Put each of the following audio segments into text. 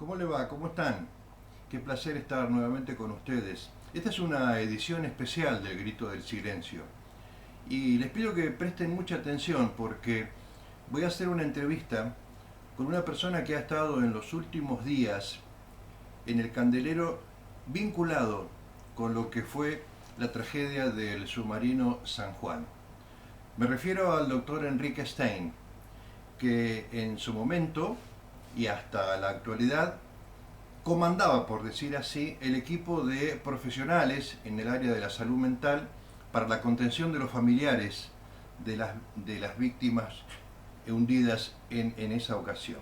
¿Cómo le va? ¿Cómo están? Qué placer estar nuevamente con ustedes. Esta es una edición especial del Grito del Silencio. Y les pido que presten mucha atención porque voy a hacer una entrevista con una persona que ha estado en los últimos días en el candelero vinculado con lo que fue la tragedia del submarino San Juan. Me refiero al doctor Enrique Stein, que en su momento y hasta la actualidad comandaba, por decir así, el equipo de profesionales en el área de la salud mental para la contención de los familiares de las víctimas hundidas en esa ocasión.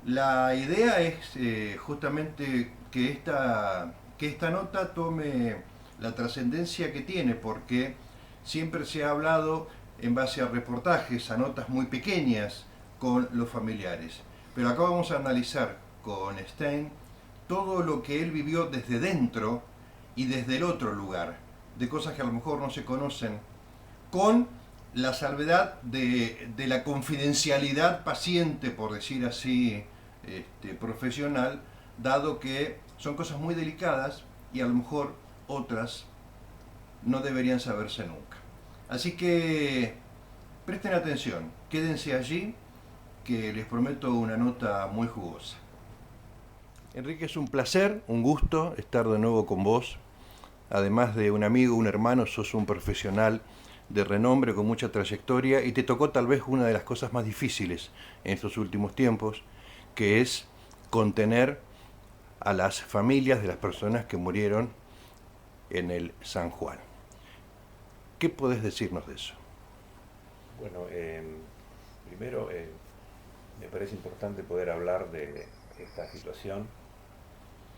La idea es justamente que esta nota tome la trascendencia que tiene, porque siempre se ha hablado en base a reportajes, a notas muy pequeñas con los familiares. Pero acá vamos a analizar con Stein todo lo que él vivió desde dentro y desde el otro lugar, de cosas que a lo mejor no se conocen, con la salvedad de la confidencialidad paciente, por decir así, profesional, dado que son cosas muy delicadas y a lo mejor otras no deberían saberse nunca. Así que presten atención, quédense allí, que les prometo una nota muy jugosa. Enrique, es un placer, un gusto estar de nuevo con vos. Además de un amigo, un hermano, sos un profesional de renombre con mucha trayectoria y te tocó tal vez una de las cosas más difíciles en estos últimos tiempos, que es contener a las familias de las personas que murieron en el San Juan. ¿Qué podés decirnos de eso? Bueno, primero me parece importante poder hablar de esta situación,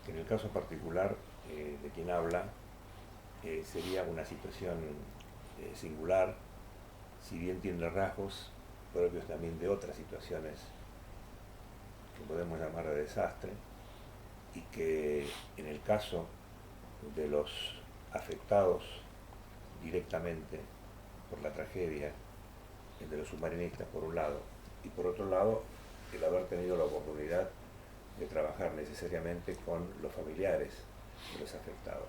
que en el caso particular de quien habla sería una situación singular, si bien tiene rasgos propios también de otras situaciones que podemos llamar de desastre, y que en el caso de los afectados directamente por la tragedia, el de los submarinistas por un lado, y por otro lado el haber tenido la oportunidad de trabajar necesariamente con los familiares de los afectados.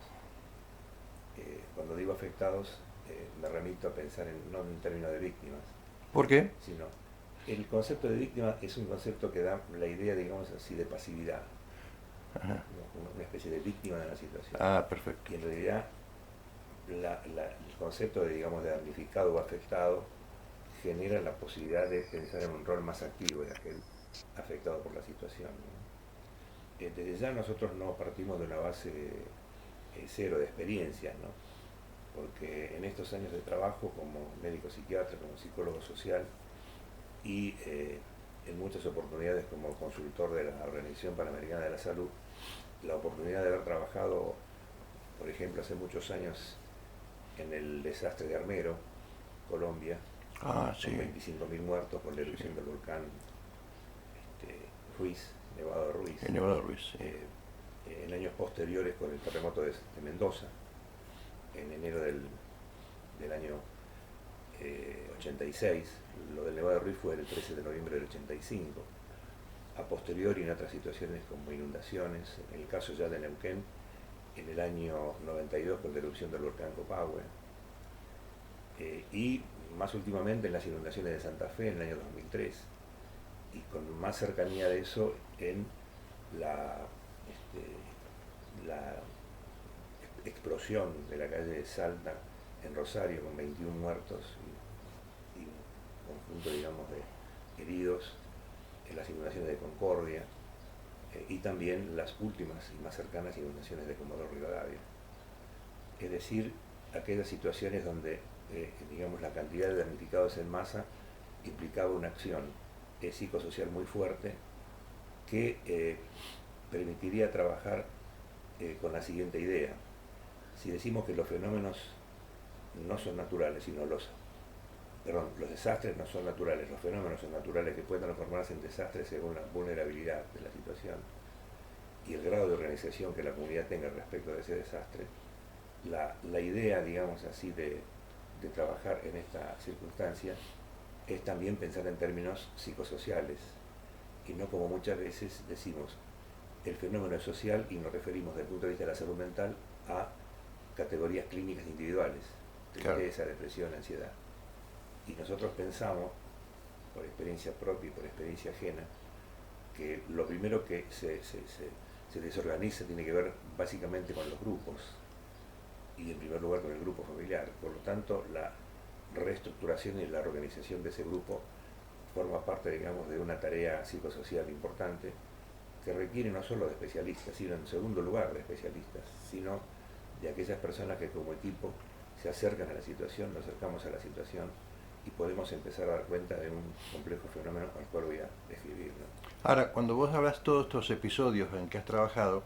Cuando digo afectados me remito a pensar no en términos de víctimas, ¿Por qué? sino el concepto de víctima es un concepto que da la idea, digamos así, de pasividad, Ajá. una especie de víctima de la situación. Ah, perfecto. Y en realidad el concepto de, digamos, de damnificado o afectado genera la posibilidad de pensar en un rol más activo de aquel afectado por la situación, ¿no? Desde ya nosotros no partimos de una base cero de experiencias, ¿no? Porque en estos años de trabajo como médico psiquiatra, como psicólogo social y en muchas oportunidades como consultor de la Organización Panamericana de la Salud, la oportunidad de haber trabajado, por ejemplo, hace muchos años en el desastre de Armero, Colombia, Ah, con sí. 25.000 muertos por la erupción del volcán Ruiz, Nevado de Ruiz. El Nevado Ruiz. Sí. En años posteriores con el terremoto de Mendoza, en enero del año 86, lo del Nevado de Ruiz fue el 13 de noviembre del 85, a posteriori en otras situaciones como inundaciones, en el caso ya de Neuquén, en el año 92 con la erupción del volcán Copahue, y más últimamente en las inundaciones de Santa Fe en el año 2003, y con más cercanía de eso en la explosión de la calle de Salta en Rosario con 21 muertos y un conjunto, digamos, de heridos, en las inundaciones de Concordia, y también las últimas y más cercanas inundaciones de Comodoro Rivadavia. Es decir, aquellas situaciones donde digamos, la cantidad de damnificados en masa implicaba una acción psicosocial muy fuerte que permitiría trabajar con la siguiente idea. Si decimos que los fenómenos no son naturales, sino los desastres no son naturales, los fenómenos son naturales, que pueden transformarse en desastres según la vulnerabilidad de la situación y el grado de organización que la comunidad tenga respecto de ese desastre, la idea, digamos así, de trabajar en esta circunstancia es también pensar en términos psicosociales y no como muchas veces decimos el fenómeno es social y nos referimos desde el punto de vista de la salud mental a categorías clínicas individuales, tristeza, depresión, ansiedad. Y nosotros pensamos, por experiencia propia y por experiencia ajena, que lo primero que se desorganiza tiene que ver básicamente con los grupos, y en primer lugar con el grupo familiar. Por lo tanto, la reestructuración y la reorganización de ese grupo forma parte, digamos, de una tarea psicosocial importante que requiere no solo de especialistas, sino en segundo lugar de especialistas, sino de aquellas personas que como equipo se acercan a la situación, nos acercamos a la situación y podemos empezar a dar cuenta de un complejo fenómeno al cual voy a describir, ¿no? Ahora, cuando vos hablas todos estos episodios en que has trabajado,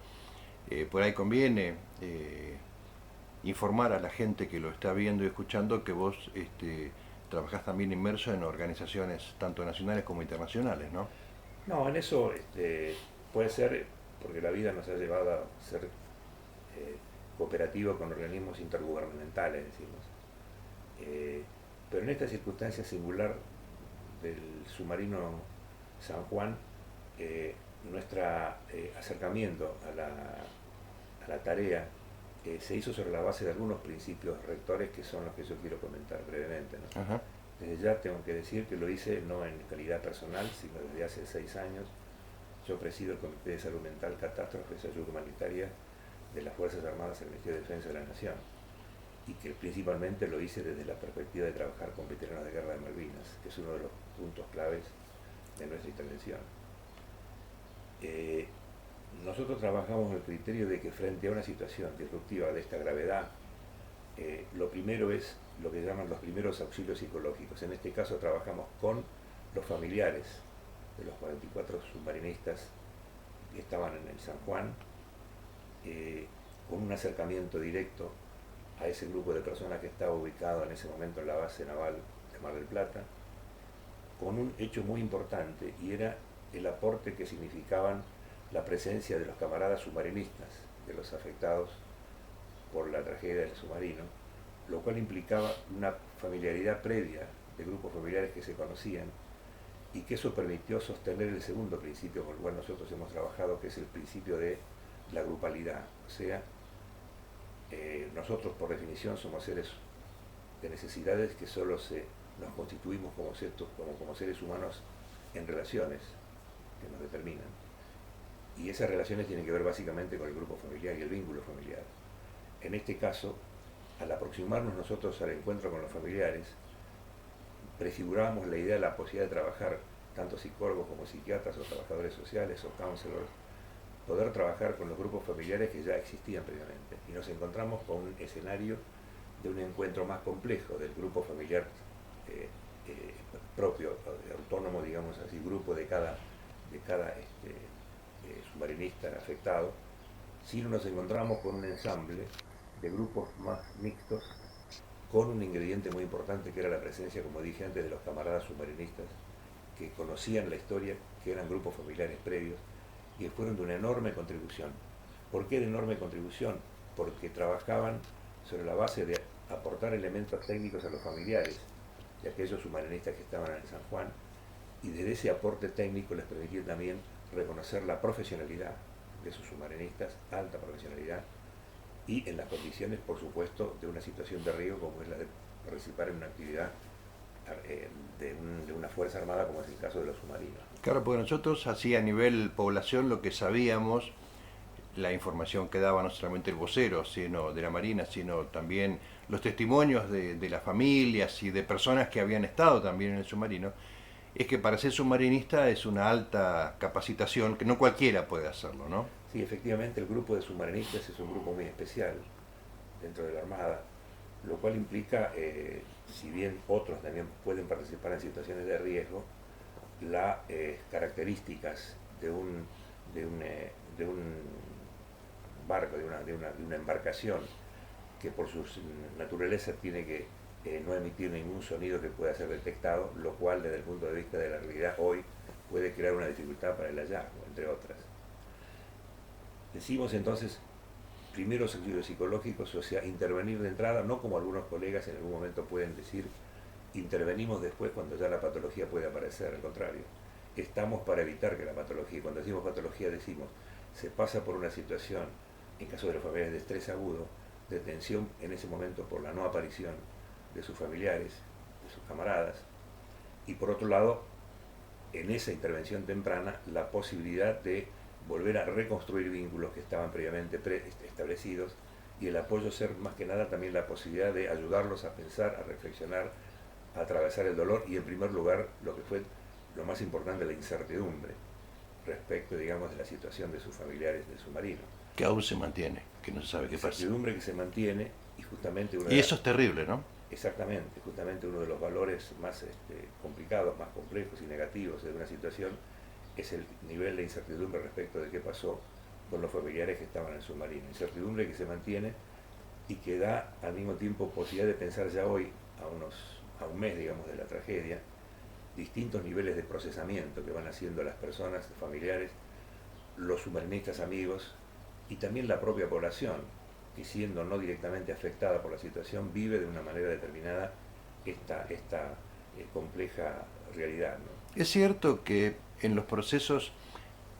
por ahí conviene informar a la gente que lo está viendo y escuchando que vos trabajás también inmerso en organizaciones tanto nacionales como internacionales, ¿no? No, en eso puede ser, porque la vida nos ha llevado a ser cooperativo con organismos intergubernamentales, decimos. Pero en esta circunstancia singular del submarino San Juan, nuestro acercamiento a la tarea se hizo sobre la base de algunos principios rectores que son los que yo quiero comentar brevemente, ¿no? Ajá. Desde ya tengo que decir que lo hice no en calidad personal, sino desde hace 6 años. Yo presido el Comité de Salud Mental, Catástrofes y Ayuda Humanitaria de las Fuerzas Armadas del Ministerio de Defensa de la Nación, y que principalmente lo hice desde la perspectiva de trabajar con veteranos de guerra de Malvinas, que es uno de los puntos claves de nuestra intervención. Nosotros trabajamos con el criterio de que frente a una situación disruptiva de esta gravedad, lo primero es lo que llaman los primeros auxilios psicológicos. En este caso trabajamos con los familiares de los 44 submarinistas que estaban en el San Juan, con un acercamiento directo a ese grupo de personas que estaba ubicado en ese momento en la base naval de Mar del Plata, con un hecho muy importante, y era el aporte que significaban la presencia de los camaradas submarinistas, de los afectados por la tragedia del submarino, lo cual implicaba una familiaridad previa de grupos familiares que se conocían, y que eso permitió sostener el segundo principio con el cual nosotros hemos trabajado, que es el principio de la grupalidad. O sea, nosotros por definición somos seres de necesidades que solo nos constituimos como seres humanos en relaciones que nos determinan. Y esas relaciones tienen que ver básicamente con el grupo familiar y el vínculo familiar. En este caso, al aproximarnos nosotros al encuentro con los familiares, prefigurábamos la idea de la posibilidad de trabajar, tanto psicólogos como psiquiatras o trabajadores sociales o counselors, poder trabajar con los grupos familiares que ya existían previamente. Y nos encontramos con un escenario de un encuentro más complejo del grupo familiar propio, autónomo, digamos así, grupo de cada submarinista afectado, sino nos encontramos con un ensamble de grupos más mixtos, con un ingrediente muy importante que era la presencia, como dije antes, de los camaradas submarinistas que conocían la historia, que eran grupos familiares previos y que fueron de una enorme contribución. ¿Por qué de enorme contribución? Porque trabajaban sobre la base de aportar elementos técnicos a los familiares de aquellos submarinistas que estaban en el San Juan, y desde ese aporte técnico les permitía también reconocer la profesionalidad de esos submarinistas, alta profesionalidad, y en las condiciones, por supuesto, de una situación de riesgo como es la de participar en una actividad de una fuerza armada, como es el caso de los submarinos. Claro, porque nosotros así a nivel población lo que sabíamos, la información que daba no solamente el vocero sino de la Marina, sino también los testimonios de las familias y de personas que habían estado también en el submarino, es que para ser submarinista es una alta capacitación que no cualquiera puede hacerlo, ¿no? Sí, efectivamente el grupo de submarinistas es un grupo muy especial dentro de la Armada, lo cual implica, si bien otros también pueden participar en situaciones de riesgo, las características de un barco, de una embarcación que por su naturaleza tiene que no emitir ningún sonido que pueda ser detectado, lo cual desde el punto de vista de la realidad hoy puede crear una dificultad para el hallazgo, entre otras. Decimos entonces, primeros auxilios psicológicos, o sea, intervenir de entrada, no como algunos colegas en algún momento pueden decir, intervenimos después cuando ya la patología puede aparecer, al contrario. Estamos para evitar que la patología, cuando decimos patología decimos se pasa por una situación, en caso de los familiares, de estrés agudo, de tensión en ese momento por la no aparición de sus familiares, de sus camaradas, y por otro lado, en esa intervención temprana, la posibilidad de volver a reconstruir vínculos que estaban previamente establecidos, y el apoyo ser más que nada también la posibilidad de ayudarlos a pensar, a reflexionar, a atravesar el dolor, y en primer lugar lo que fue lo más importante, la incertidumbre respecto, digamos, de la situación de sus familiares del submarino. Que aún se mantiene, que no se sabe qué pasa. Incertidumbre que se mantiene, y justamente y eso es terrible, ¿no? Exactamente, justamente uno de los valores más complicados, más complejos y negativos de una situación es el nivel de incertidumbre respecto de qué pasó con los familiares que estaban en el submarino. Incertidumbre que se mantiene y que da al mismo tiempo posibilidad de pensar ya hoy, a un mes, digamos, de la tragedia, distintos niveles de procesamiento que van haciendo las personas, los familiares, los submarinistas amigos y también la propia población, que siendo no directamente afectada por la situación, vive de una manera determinada esta compleja realidad, ¿no? Es cierto que en los procesos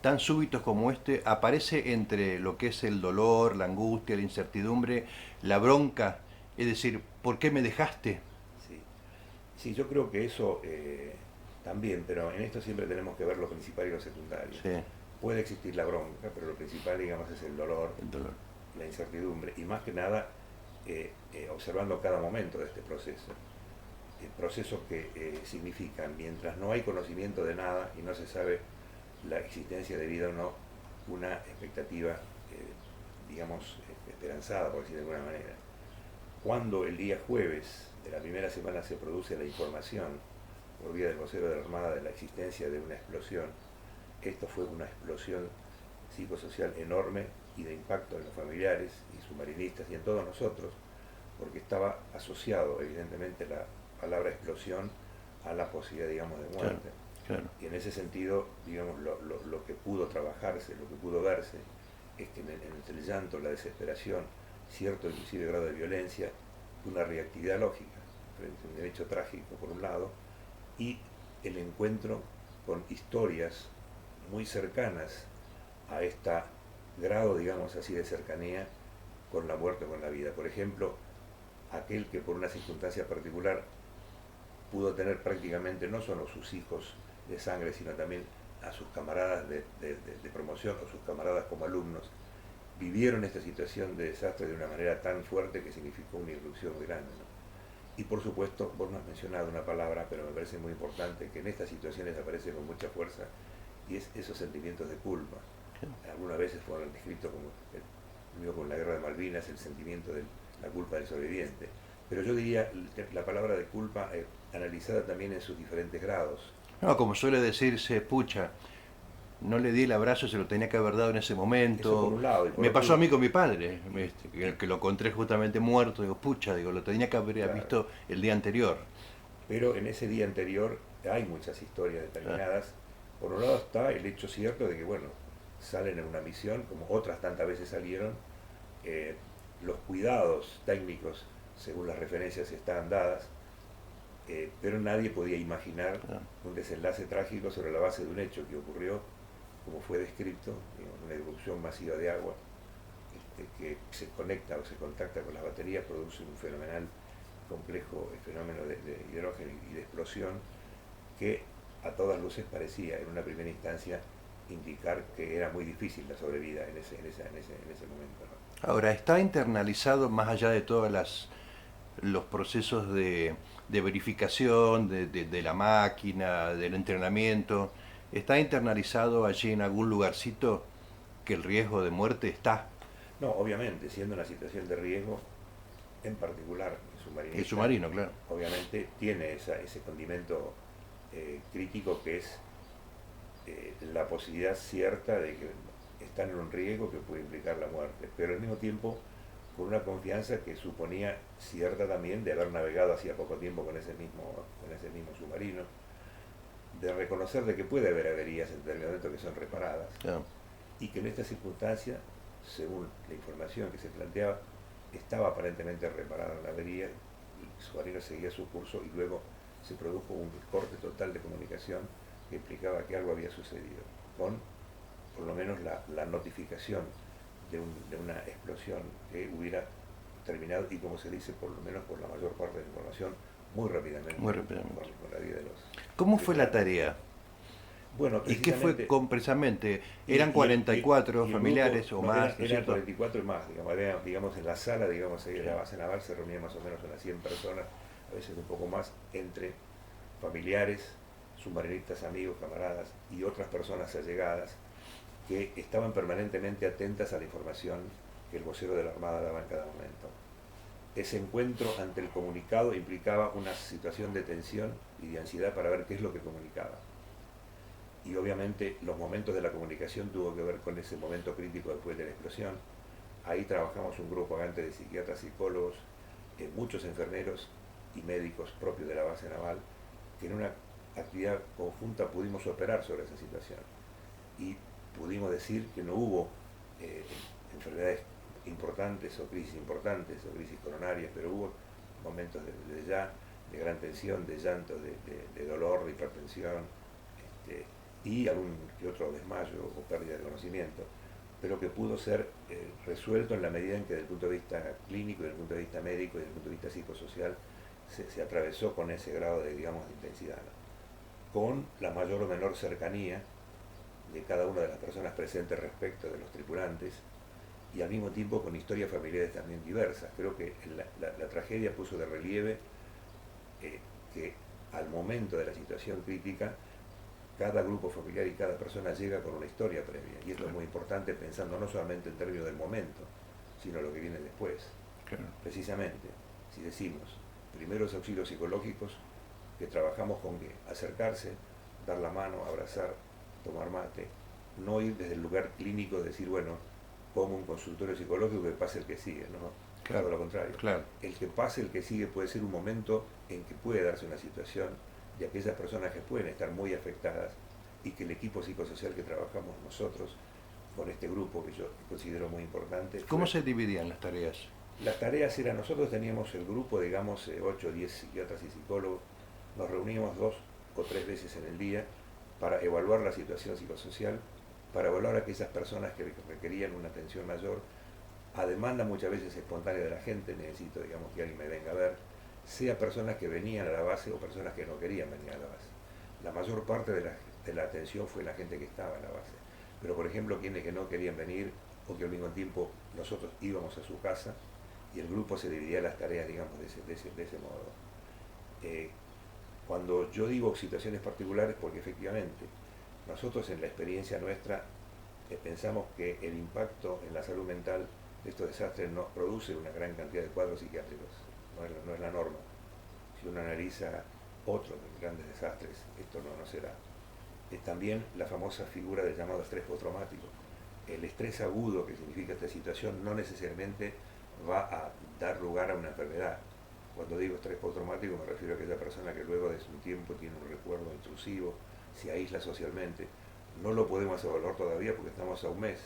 tan súbitos como este aparece entre lo que es el dolor, la angustia, la incertidumbre, la bronca, es decir, ¿por qué me dejaste? Sí, sí, yo creo que eso también, pero en esto siempre tenemos que ver lo principal y lo secundario. Sí, Puede existir la bronca, pero lo principal, digamos, es el dolor, el dolor. la incertidumbre, y más que nada observando cada momento de este proceso. El proceso que significa, mientras no hay conocimiento de nada y no se sabe la existencia de vida o no, una expectativa, digamos, esperanzada, por decir de alguna manera. Cuando el día jueves de la primera semana se produce la información por vía del vocero de la Armada de la existencia de una explosión, esto fue una explosión psicosocial enorme y de impacto en los familiares y submarinistas y en todos nosotros, porque estaba asociado evidentemente la palabra explosión a la posibilidad, digamos, de muerte. Claro. Y en ese sentido, digamos, lo que pudo trabajarse, lo que pudo verse, es que en el llanto, la desesperación, cierto inclusive grado de violencia, una reactividad lógica frente a un hecho trágico por un lado, y el encuentro con historias muy cercanas a este grado, digamos así, de cercanía con la muerte o con la vida. Por ejemplo, aquel que por una circunstancia particular pudo tener prácticamente no solo sus hijos de sangre, sino también a sus camaradas de promoción o sus camaradas como alumnos, vivieron esta situación de desastre de una manera tan fuerte que significó una irrupción muy grande, ¿no? Y por supuesto, vos no has mencionado una palabra, pero me parece muy importante, que en estas situaciones aparece con mucha fuerza, y es esos sentimientos de culpa. Algunas veces fueron descritos como con la guerra de Malvinas, el sentimiento de la culpa del sobreviviente. Pero yo diría la palabra de culpa analizada también en sus diferentes grados. No, como suele decirse, pucha, no le di el abrazo, se lo tenía que haber dado en ese momento. Eso por un lado. Y por me otro, pasó a mí con mi padre, que lo encontré justamente muerto. Digo, pucha, digo, lo tenía que haber claro, visto el día anterior. Pero en ese día anterior hay muchas historias determinadas. Por un lado está el hecho cierto de que, bueno, salen en una misión, como otras tantas veces salieron, los cuidados técnicos, según las referencias, estaban dadas, pero nadie podía imaginar un desenlace trágico sobre la base de un hecho que ocurrió, como fue descrito, digamos, una erupción masiva de agua que se conecta o se contacta con las baterías, produce un fenomenal complejo fenómeno de hidrógeno y de explosión que a todas luces parecía en una primera instancia indicar que era muy difícil la sobrevida en ese momento, ¿no? Ahora, está internalizado más allá de todos los procesos de verificación de la máquina, del entrenamiento, ¿está internalizado allí en algún lugarcito que el riesgo de muerte está? No, obviamente, siendo una situación de riesgo, en particular El submarino, claro. obviamente tiene ese condimento crítico que es la posibilidad cierta de que están en un riesgo que puede implicar la muerte, pero al mismo tiempo con una confianza que suponía cierta también de haber navegado hacía poco tiempo con ese mismo submarino, de reconocer de que puede haber averías en determinado momento que son reparadas, Claro. y que en esta circunstancia, según la información que se planteaba, estaba aparentemente reparada la avería, el submarino seguía su curso y luego se produjo un corte total de comunicación que implicaba que algo había sucedido, con por lo menos la notificación de una explosión que hubiera terminado, y como se dice, por lo menos por la mayor parte de la información, muy rápidamente, Muy rápidamente. con la vida de los... ¿Cómo fue la tarea? Bueno, ¿Y qué fue precisamente... precisamente? ¿Eran 44 y el familiares grupo, o no, más? ¿no es eran cierto? 44 y más, digamos, en la sala, digamos, ahí de la Sí. base naval se reunían más o menos unas 100 personas, a veces un poco más, entre familiares, submarinistas, amigos, camaradas y otras personas allegadas que estaban permanentemente atentas a la información que el vocero de la Armada daba en cada momento. Ese encuentro ante el comunicado implicaba una situación de tensión y de ansiedad para ver qué es lo que comunicaba. Y obviamente los momentos de la comunicación tuvo que ver con ese momento crítico después de la explosión. Ahí trabajamos un grupo antes de psiquiatras, psicólogos, muchos enfermeros y médicos propios de la base naval, que en una actividad conjunta pudimos operar sobre esa situación. Y pudimos decir que no hubo enfermedades importantes o crisis coronarias, pero hubo momentos de gran tensión, de llanto, de dolor, de hipertensión, y algún que otro desmayo o pérdida de conocimiento, pero que pudo ser resuelto en la medida en que desde el punto de vista clínico, desde el punto de vista médico y desde el punto de vista psicosocial se atravesó con ese grado de, digamos, de intensidad, ¿no? Con la mayor o menor cercanía de cada una de las personas presentes respecto de los tripulantes, y al mismo tiempo con historias familiares también diversas. Creo que la tragedia puso de relieve que al momento de la situación crítica, cada grupo familiar y cada persona llega con una historia previa, y esto es muy importante pensando no solamente en términos del momento, sino lo que viene después. Claro. Precisamente, si decimos primeros auxilios psicológicos, que trabajamos con que acercarse, dar la mano, abrazar, tomar mate, no ir desde el lugar clínico, decir, bueno, pongo un consultorio psicológico, que pase el que sigue, no, Claro, todo lo contrario. claro. El que pase el que sigue puede ser un momento en que puede darse una situación de aquellas personas que pueden estar muy afectadas, y que el equipo psicosocial que trabajamos nosotros con este grupo, que yo considero muy importante... ¿Cómo se dividían las tareas? Las tareas eran, nosotros teníamos el grupo, digamos, 8 o 10 psiquiatras y psicólogos, nos reuníamos 2 o 3 veces en el día para evaluar la situación psicosocial, para evaluar a aquellas personas que requerían una atención mayor, a demanda muchas veces espontánea de la gente, necesito, digamos, que alguien me venga a ver, sea personas que venían a la base o personas que no querían venir a la base. La mayor parte de la atención fue la gente que estaba en la base. Pero, por ejemplo, quienes que no querían venir, o que al mismo tiempo nosotros íbamos a su casa, y el grupo se dividía las tareas, digamos, de ese modo. Cuando yo digo situaciones particulares, porque efectivamente nosotros en la experiencia nuestra pensamos que el impacto en la salud mental de estos desastres nos produce una gran cantidad de cuadros psiquiátricos, no es la norma. Si uno analiza otros grandes desastres, esto no será. Es también la famosa figura del llamado estrés postraumático. El estrés agudo que significa esta situación no necesariamente va a dar lugar a una enfermedad. Cuando digo estrés postraumático me refiero a aquella persona que luego de un tiempo tiene un recuerdo intrusivo, se aísla socialmente. No lo podemos evaluar todavía porque estamos a un mes,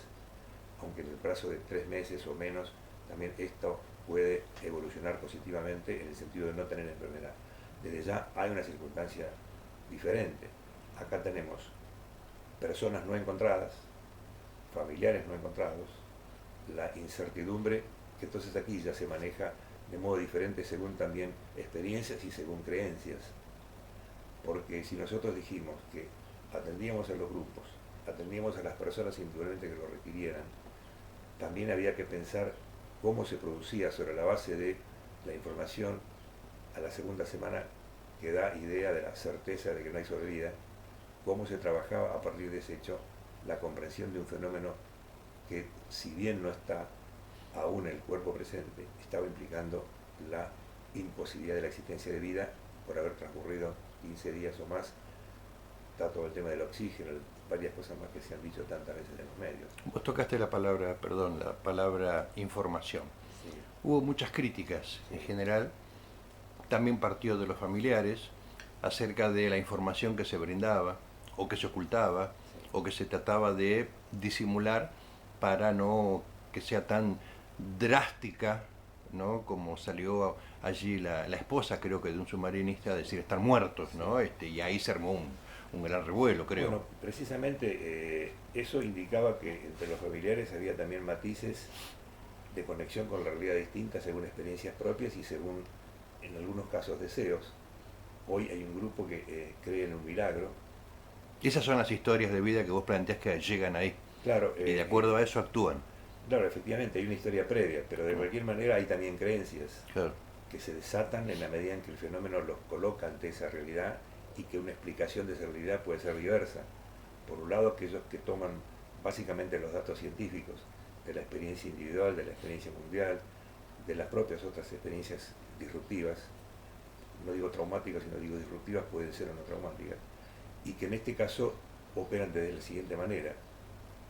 aunque en el plazo de 3 meses o menos también esto puede evolucionar positivamente en el sentido de no tener enfermedad. Desde ya hay una circunstancia diferente. Acá tenemos personas no encontradas, familiares no encontrados, la incertidumbre, que entonces aquí ya se maneja de modo diferente según también experiencias y según creencias. Porque si nosotros dijimos que atendíamos a los grupos, atendíamos a las personas individualmente que lo requirieran, también había que pensar cómo se producía sobre la base de la información a la segunda semana que da idea de la certeza de que no hay sobrevida, cómo se trabajaba a partir de ese hecho la comprensión de un fenómeno que, si bien no está aún en el cuerpo presente, estaba implicando la imposibilidad de la existencia de vida por haber transcurrido 15 días o más. Está todo el tema del oxígeno, varias cosas más que se han dicho tantas veces en los medios. Vos tocaste la palabra información. Sí. Hubo muchas críticas en general, también partió de los familiares, acerca de la información que se brindaba, o que se ocultaba, o que se trataba de disimular para no que sea tan drástica, ¿no? Como salió allí la esposa, creo que de un submarinista, a decir están muertos, ¿no? Y ahí se armó un gran revuelo, creo. Bueno, precisamente eso indicaba que entre los familiares había también matices de conexión con la realidad distinta según experiencias propias y según, en algunos casos, deseos. Hoy hay un grupo que cree en un milagro. Esas son las historias de vida que vos planteás que llegan ahí. Claro, Y de acuerdo a eso actúan. claro, efectivamente hay una historia previa, pero de cualquier manera hay también creencias Claro. que se desatan en la medida en que el fenómeno los coloca ante esa realidad y que una explicación de esa realidad puede ser diversa. Por un lado, aquellos que toman básicamente los datos científicos de la experiencia individual, de la experiencia mundial, de las propias otras experiencias disruptivas, no digo traumáticas, sino digo disruptivas, pueden ser o no traumáticas, y que en este caso operan de la siguiente manera.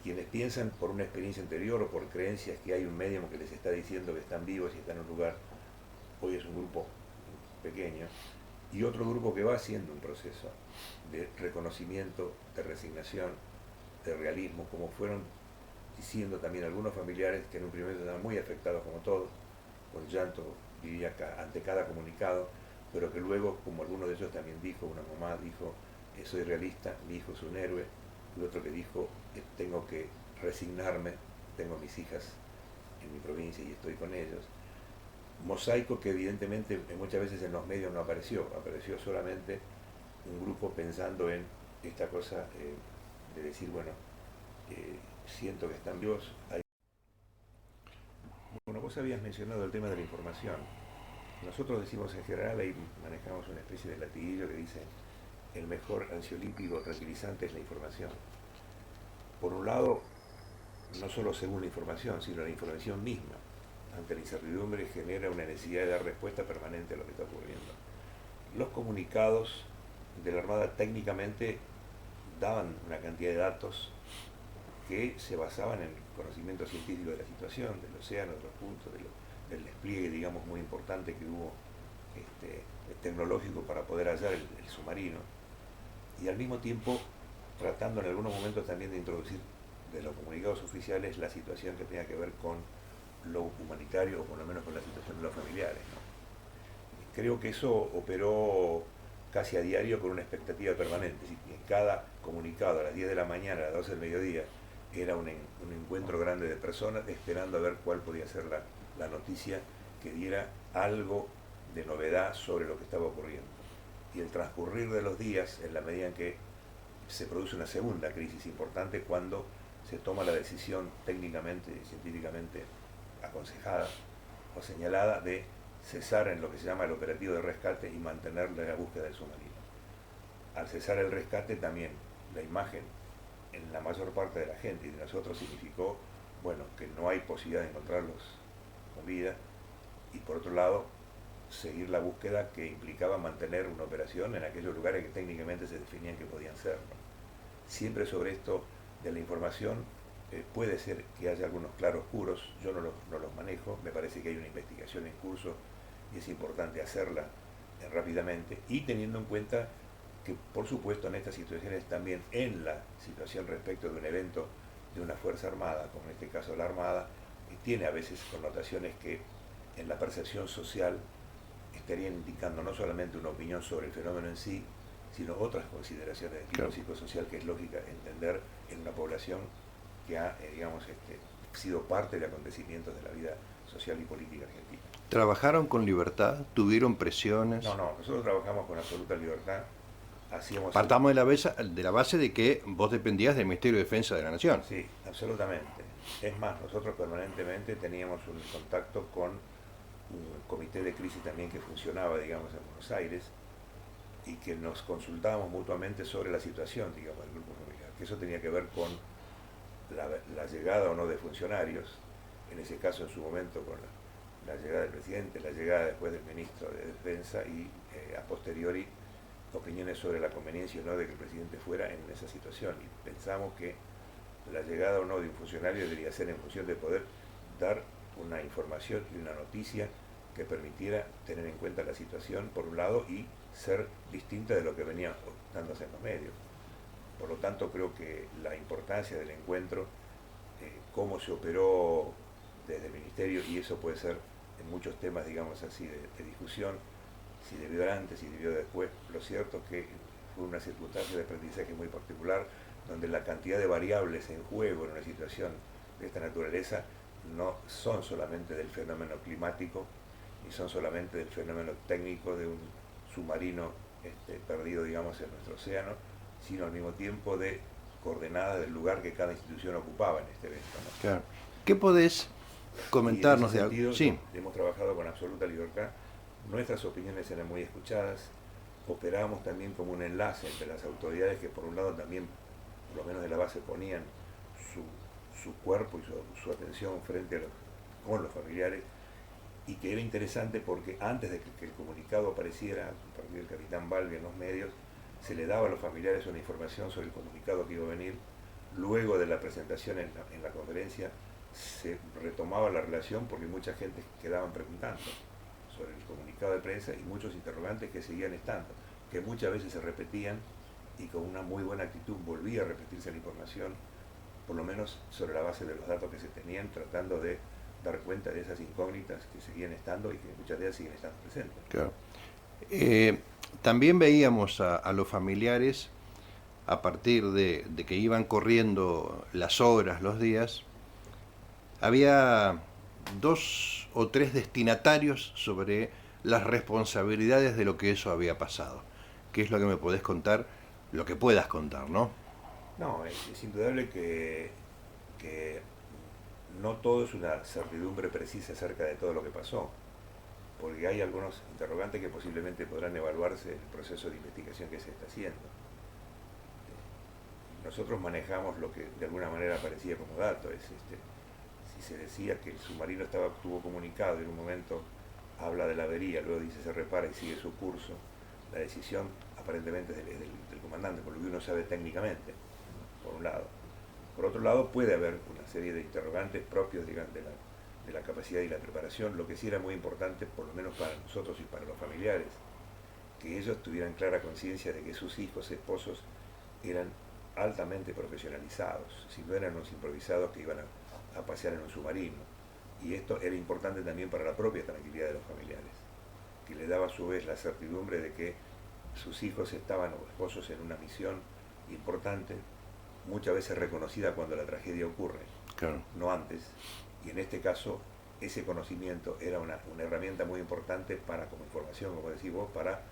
Quienes piensan por una experiencia anterior o por creencias que hay un medium que les está diciendo que están vivos y están en un lugar, hoy es un grupo pequeño, y otro grupo que va haciendo un proceso de reconocimiento, de resignación, de realismo, como fueron diciendo también algunos familiares que en un primer momento estaban muy afectados como todos, con llanto diría ante cada comunicado, pero que luego, como alguno de ellos también dijo, una mamá dijo, soy realista, mi hijo es un héroe, y otro que dijo, tengo que resignarme, tengo a mis hijas en mi provincia y estoy con ellos. Mosaico que evidentemente muchas veces en los medios no apareció solamente un grupo pensando en esta cosa de decir, bueno, siento que están vivos. Bueno, vos habías mencionado el tema de la información. Nosotros decimos en general, ahí manejamos una especie de latiguillo que dice, el mejor ansiolítico tranquilizante es la información. Por un lado, no solo según la información, sino la información misma. Ante la incertidumbre genera una necesidad de dar respuesta permanente a lo que está ocurriendo. Los comunicados de la Armada técnicamente daban una cantidad de datos que se basaban en conocimiento científico de la situación, del océano, de los puntos, del despliegue, digamos, muy importante que hubo tecnológico para poder hallar el submarino, y al mismo tiempo tratando en algunos momentos también de introducir de los comunicados oficiales la situación que tenga que ver con lo humanitario o por lo menos con la situación de los familiares, ¿no? Creo que eso operó casi a diario con una expectativa permanente. En cada comunicado a las 10 de la mañana, a las 12 del mediodía, era un encuentro grande de personas esperando a ver cuál podía ser la noticia que diera algo de novedad sobre lo que estaba ocurriendo. Y el transcurrir de los días, en la medida en que se produce una segunda crisis importante, cuando se toma la decisión técnicamente y científicamente aconsejada o señalada de cesar en lo que se llama el operativo de rescate y mantener la búsqueda del submarino. Al cesar el rescate también la imagen en la mayor parte de la gente y de nosotros significó, bueno, que no hay posibilidad de encontrarlos con vida, y por otro lado seguir la búsqueda que implicaba mantener una operación en aquellos lugares que técnicamente se definían que podían ser, ¿no? Siempre sobre esto de la información puede ser que haya algunos claroscuros, yo no los manejo, me parece que hay una investigación en curso y es importante hacerla rápidamente, y teniendo en cuenta que por supuesto en estas situaciones también en la situación respecto de un evento de una fuerza armada, como en este caso la Armada, tiene a veces connotaciones que en la percepción social estarían indicando no solamente una opinión sobre el fenómeno en sí, sino otras consideraciones de tipo psicosocial que es lógica entender en una población que ha, sido parte de acontecimientos de la vida social y política argentina. ¿Trabajaron con libertad? ¿Tuvieron presiones? No, nosotros trabajamos con absoluta libertad. Partamos de la base de que vos dependías del Ministerio de Defensa de la Nación. Sí, absolutamente. Es más, nosotros permanentemente teníamos un contacto con un comité de crisis también que funcionaba, digamos, en Buenos Aires, y que nos consultábamos mutuamente sobre la situación, digamos, del grupo familiar, que eso tenía que ver con la llegada o no de funcionarios, en ese caso en su momento con la llegada del presidente, la llegada después del ministro de Defensa y a posteriori opiniones sobre la conveniencia o no de que el presidente fuera en esa situación, y pensamos que la llegada o no de un funcionario debería ser en función de poder dar una información y una noticia que permitiera tener en cuenta la situación por un lado y ser distinta de lo que venía dándose en los medios. Por lo tanto, creo que la importancia del encuentro, cómo se operó desde el Ministerio, y eso puede ser en muchos temas, digamos así, de discusión, si debió antes, si debió después, lo cierto es que con una circunstancia de aprendizaje muy particular, donde la cantidad de variables en juego en una situación de esta naturaleza no son solamente del fenómeno climático, ni son solamente del fenómeno técnico de un submarino perdido, digamos, en nuestro océano, sino al mismo tiempo de coordenadas del lugar que cada institución ocupaba en este evento, ¿no? Claro. ¿Qué podés comentarnos de de algo? algo? Sí, Hemos trabajado con absoluta libertad, nuestras opiniones eran muy escuchadas, operábamos también como un enlace entre las autoridades que por un lado también, por lo menos de la base, ponían su cuerpo y su atención frente a con los familiares, y que era interesante porque antes de que el comunicado apareciera, a partir del capitán Balbi en los medios, se le daba a los familiares una información sobre el comunicado que iba a venir. Luego de la presentación en la conferencia se retomaba la relación porque mucha gente quedaban preguntando sobre el comunicado de prensa y muchos interrogantes que seguían estando, que muchas veces se repetían y con una muy buena actitud volvía a repetirse la información, por lo menos sobre la base de los datos que se tenían, tratando de dar cuenta de esas incógnitas que seguían estando y que muchas de ellas siguen estando presentes. claro. También veíamos a los familiares a partir de que iban corriendo las horas, los días, había 2 o 3 destinatarios sobre las responsabilidades de lo que eso había pasado. ¿Qué es lo que me podés contar? Lo que puedas contar, ¿no? No, es indudable que no todo es una certidumbre precisa acerca de todo lo que pasó, porque hay algunos interrogantes que posiblemente podrán evaluarse en el proceso de investigación que se está haciendo. Nosotros manejamos lo que de alguna manera aparecía como dato, si se decía que el submarino estuvo comunicado y en un momento habla de la avería, luego dice se repara y sigue su curso, la decisión aparentemente es del comandante, por lo que uno sabe técnicamente, por un lado. Por otro lado, puede haber una serie de interrogantes propios, digamos, de la capacidad y la preparación, lo que sí era muy importante, por lo menos para nosotros y para los familiares, que ellos tuvieran clara conciencia de que sus hijos, esposos, eran altamente profesionalizados, si no eran unos improvisados que iban a pasear en un submarino. Y esto era importante también para la propia tranquilidad de los familiares, que le daba a su vez la certidumbre de que sus hijos estaban o esposos en una misión importante, muchas veces reconocida cuando la tragedia ocurre, Claro. no antes, y en este caso ese conocimiento era una herramienta muy importante para, como información, como decís vos, para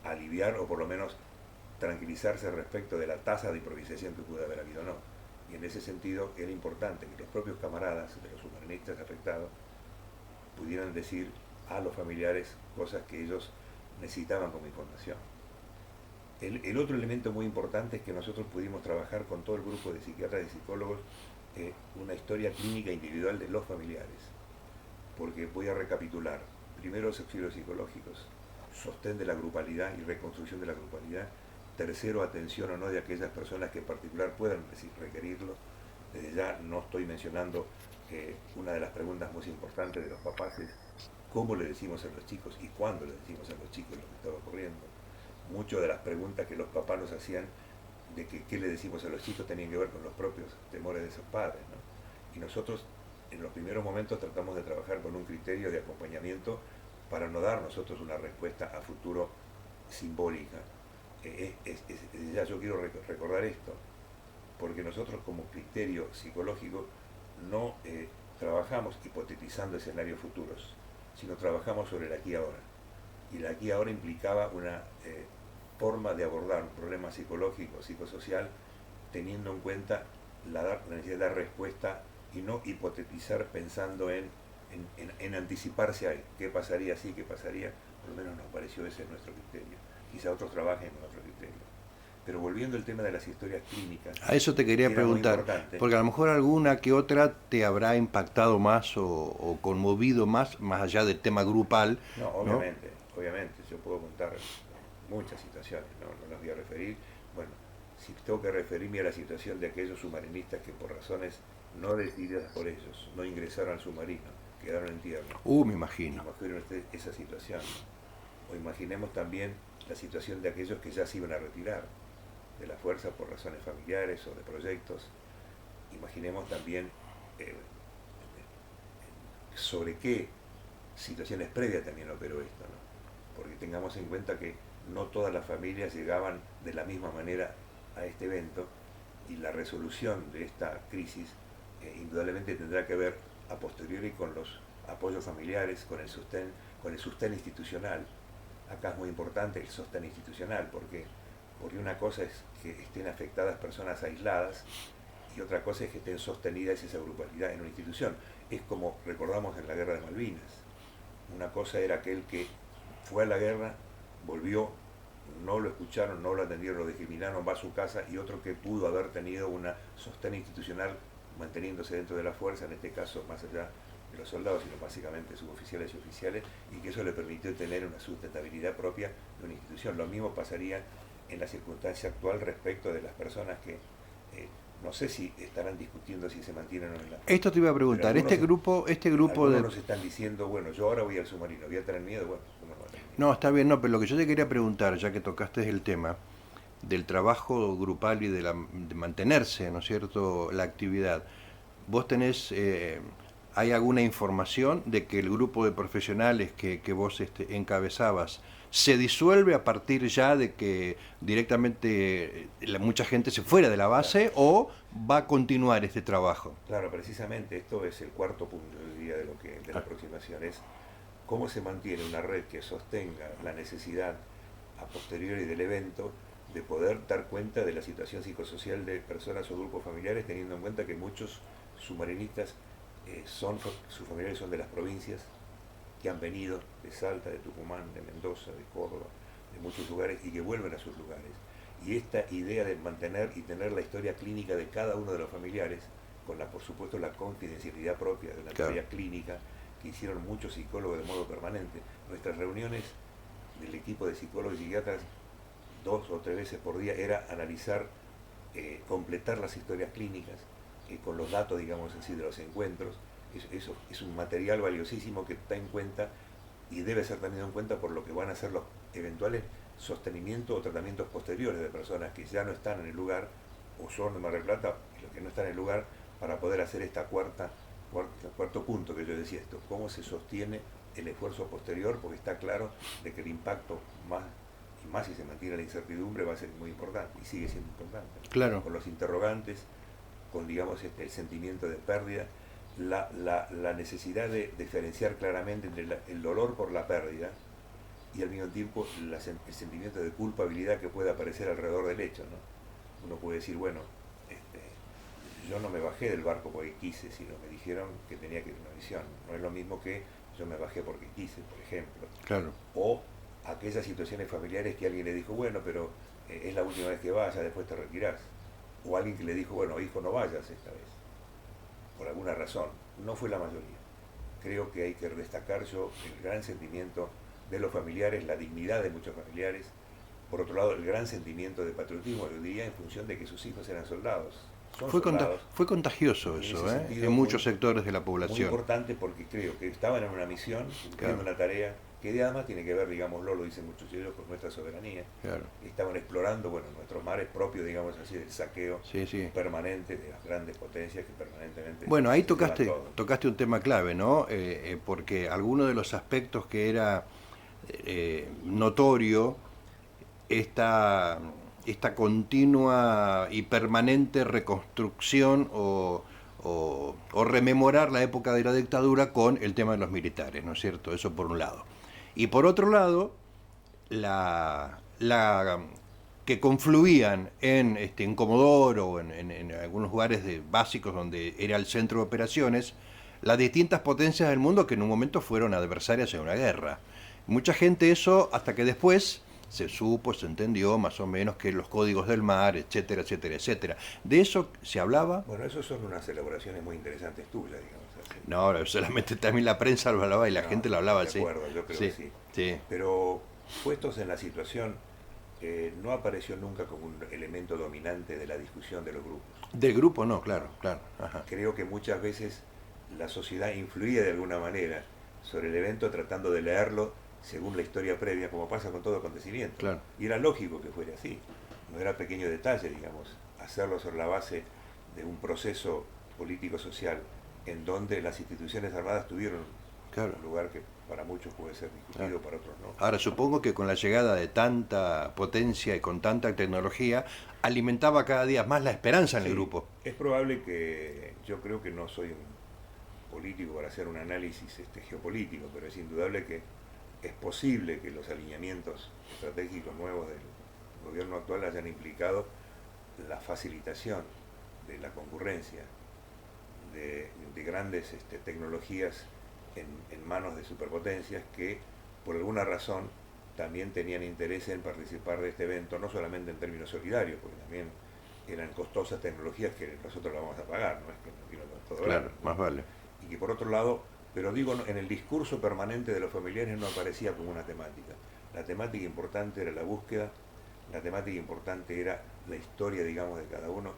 aliviar o por lo menos tranquilizarse respecto de la tasa de improvisación que pudo haber habido o no. Y en ese sentido era importante que los propios camaradas de los submarinistas afectados pudieran decir a los familiares cosas que ellos necesitaban como información. El otro elemento muy importante es que nosotros pudimos trabajar con todo el grupo de psiquiatras y psicólogos una historia clínica individual de los familiares, porque voy a recapitular: primero, los auxilios psicológicos, sostén de la grupalidad y reconstrucción de la grupalidad; tercero, atención o no de aquellas personas que en particular puedan requerirlo. Desde ya no estoy mencionando una de las preguntas más importantes de los papás es cómo le decimos a los chicos y cuándo le decimos a los chicos lo que estaba ocurriendo. Muchas de las preguntas que los papás nos hacían de que qué le decimos a los chicos tenían que ver con los propios temores de esos padres, ¿no? Y nosotros en los primeros momentos tratamos de trabajar con un criterio de acompañamiento para no dar nosotros una respuesta a futuro simbólica. Ya yo quiero recordar esto, porque nosotros como criterio psicológico no trabajamos hipotetizando escenarios futuros, sino trabajamos sobre el aquí y ahora. Y el aquí y ahora implicaba una forma de abordar un problema psicológico, psicosocial, teniendo en cuenta la necesidad de dar respuesta y no hipotetizar pensando en anticiparse a qué pasaría, sí, qué pasaría. Por lo menos nos pareció ese nuestro criterio. Quizá otros trabajen con otro criterio. Pero volviendo al tema de las historias clínicas, A eso te quería preguntar, porque a lo mejor alguna que otra te habrá impactado más o conmovido más allá del tema grupal, no, ¿no? obviamente, yo puedo contar muchas situaciones, no las voy a referir. Bueno, si tengo que referirme a la situación de aquellos submarinistas que por razones no decididas por ellos no ingresaron al submarino, quedaron en tierra. Me imagino. Imaginen ustedes esa situación. O imaginemos también la situación de aquellos que ya se iban a retirar de la fuerza por razones familiares o de proyectos. Imaginemos también sobre qué situaciones previas también operó esto, ¿no? Porque tengamos en cuenta que no todas las familias llegaban de la misma manera a este evento, y la resolución de esta crisis indudablemente tendrá que ver a posteriori con los apoyos familiares, con el sostén institucional. Acá es muy importante el sostén institucional, porque una cosa es que estén afectadas personas aisladas y otra cosa es que estén sostenidas esa grupalidad en una institución. Es como recordamos en la Guerra de Malvinas. Una cosa era aquel que fue a la guerra, volvió, no lo escucharon, no lo atendieron, lo discriminaron, va a su casa, y otro que pudo haber tenido una sostén institucional manteniéndose dentro de la fuerza, en este caso más allá de los soldados, sino básicamente suboficiales y oficiales, y que eso le permitió tener una sustentabilidad propia de una institución. Lo mismo pasaría en la circunstancia actual respecto de las personas que no sé si estarán discutiendo si se mantienen o no en la... Esto te iba a preguntar, este grupo de... nos están diciendo, bueno, yo ahora voy al submarino, voy a tener miedo, bueno, ¿cómo no va a tener miedo? No, está bien, no, pero lo que yo te quería preguntar, ya que tocaste el tema del trabajo grupal y de mantenerse, ¿no es cierto?, la actividad. ¿Vos tenés, hay alguna información de que el grupo de profesionales que vos encabezabas se disuelve a partir ya de que directamente mucha gente se fuera de la base, o va a continuar este trabajo? Claro, precisamente esto es el cuarto punto del día de la aproximación, es cómo se mantiene una red que sostenga la necesidad a posteriori del evento de poder dar cuenta de la situación psicosocial de personas o grupos familiares, teniendo en cuenta que muchos submarinistas sus familiares son de las provincias, que han venido de Salta, de Tucumán, de Mendoza, de Córdoba, de muchos lugares, y que vuelven a sus lugares. Y esta idea de mantener y tener la historia clínica de cada uno de los familiares, con por supuesto la confidencialidad propia de una historia clínica que hicieron muchos psicólogos de modo permanente. Nuestras reuniones del equipo de psicólogos y psiquiatras 2 o 3 veces por día era analizar, completar las historias clínicas con los datos, digamos así, de los encuentros. Eso es un material valiosísimo que está en cuenta y debe ser tenido en cuenta por lo que van a ser los eventuales sostenimientos o tratamientos posteriores de personas que ya no están en el lugar o son de Mar del Plata, y los que no están en el lugar, para poder hacer esta cuarto punto que yo decía, esto, cómo se sostiene el esfuerzo posterior, porque está claro de que el impacto más si se mantiene la incertidumbre, va a ser muy importante y sigue siendo importante. Claro. Con los interrogantes, con digamos el sentimiento de pérdida, la necesidad de diferenciar claramente entre el dolor por la pérdida y al mismo tiempo el sentimiento de culpabilidad que puede aparecer alrededor del hecho, ¿no? Uno puede decir, bueno, yo no me bajé del barco porque quise, sino me dijeron que tenía que ir a una misión. No es lo mismo que yo me bajé porque quise, por ejemplo. Claro. O aquellas situaciones familiares que alguien le dijo, bueno, pero es la última vez que vayas, después te retirás. O alguien que le dijo, bueno, hijo, no vayas esta vez, por alguna razón. No fue la mayoría. Creo que hay que destacar yo el gran sentimiento de los familiares, la dignidad de muchos familiares. Por otro lado, el gran sentimiento de patriotismo, yo diría, en función de que sus hijos eran soldados. Fue contagioso eso, en muchos sectores de la población. Muy importante, porque creo que estaban en una misión, cumpliendo una tarea que además tiene que ver, digámoslo, lo dicen muchos ellos, con nuestra soberanía. Claro. Estaban explorando, bueno, nuestros mares propios, digamos así, del saqueo permanente de las grandes potencias que permanentemente... Bueno, ahí tocaste un tema clave, ¿no? Porque alguno de los aspectos que era notorio, esta continua y permanente reconstrucción o rememorar la época de la dictadura con el tema de los militares, ¿no es cierto? Eso por un lado. Y por otro lado, que confluían en Comodoro o en algunos lugares básicos donde era el centro de operaciones, las distintas potencias del mundo que en un momento fueron adversarias en una guerra. Mucha gente eso, hasta que después se supo, se entendió más o menos que los códigos del mar, etcétera, etcétera, etcétera. ¿De eso se hablaba? Bueno, eso son unas elaboraciones muy interesantes tuyas, digamos así. No, solamente también la prensa lo hablaba y la gente lo hablaba, de acuerdo, yo creo que sí. Pero puestos en la situación, no apareció nunca como un elemento dominante de la discusión de los grupos. Del grupo no, claro. Ajá. Creo que muchas veces la sociedad influía de alguna manera sobre el evento tratando de leerlo según la historia previa, como pasa con todo acontecimiento. Claro. Y era lógico que fuera así. No era pequeño detalle, digamos, hacerlo sobre la base de un proceso político-social en donde las instituciones armadas tuvieron Claro. Un lugar que para muchos puede ser discutido, Claro. para otros no. Ahora, supongo que con la llegada de tanta potencia y con tanta tecnología, alimentaba cada día más la esperanza en el Sí, grupo. es probable que, yo creo que no soy un político para hacer un análisis geopolítico, pero es indudable que es posible que los alineamientos estratégicos nuevos del gobierno actual hayan implicado la facilitación de la concurrencia de grandes tecnologías en manos de superpotencias que por alguna razón también tenían interés en participar de este evento, no solamente en términos solidarios, porque también eran costosas tecnologías que nosotros las vamos a pagar, no es que nos vino todo Claro, gratis, ¿no? más vale. Y que por otro lado, pero digo, en el discurso permanente de los familiares no aparecía como una temática. La temática importante era la búsqueda, la temática importante era la historia, digamos, de cada uno,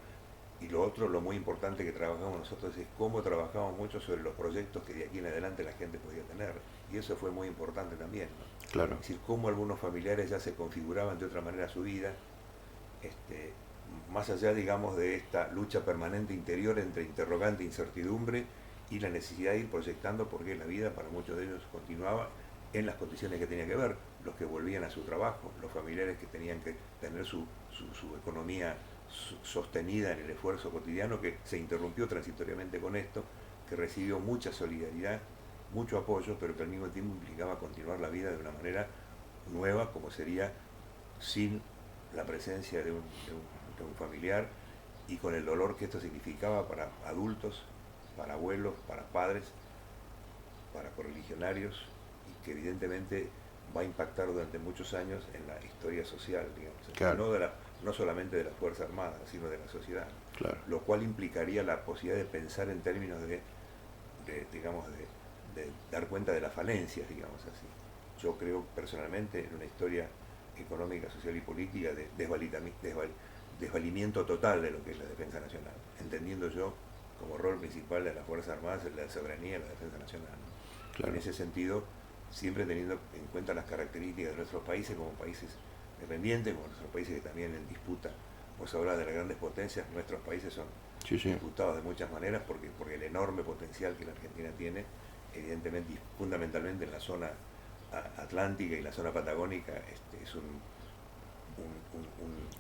y lo otro, lo muy importante que trabajamos nosotros es cómo trabajamos mucho sobre los proyectos que de aquí en adelante la gente podía tener. Y eso fue muy importante también, ¿no? Claro. Es decir, cómo algunos familiares ya se configuraban de otra manera su vida, más allá, digamos, de esta lucha permanente interior entre interrogante e incertidumbre y la necesidad de ir proyectando porque la vida para muchos de ellos continuaba en las condiciones que tenía que ver, los que volvían a su trabajo, los familiares que tenían que tener su economía sostenida en el esfuerzo cotidiano, que se interrumpió transitoriamente con esto, que recibió mucha solidaridad, mucho apoyo, pero que al mismo tiempo implicaba continuar la vida de una manera nueva, como sería sin la presencia de un familiar y con el dolor que esto significaba para adultos, para abuelos, para padres, para correligionarios, y que evidentemente va a impactar durante muchos años en la historia social, digamos, Claro. no solamente de la Fuerza Armada, sino de la sociedad, Claro. lo cual implicaría la posibilidad de pensar en términos digamos, de dar cuenta de las falencias, digamos así. Yo creo personalmente en una historia económica, social y política de desvalimiento total de lo que es la defensa nacional, entendiendo yo como rol principal de las Fuerzas Armadas la soberanía y la defensa nacional, ¿no? Claro. En ese sentido, siempre teniendo en cuenta las características de nuestros países como países dependientes, como nuestros países que también en disputa, vos hablás de las grandes potencias, nuestros países son Sí, sí. disputados de muchas maneras porque el enorme potencial que la Argentina tiene, evidentemente y fundamentalmente en la zona atlántica y la zona patagónica, es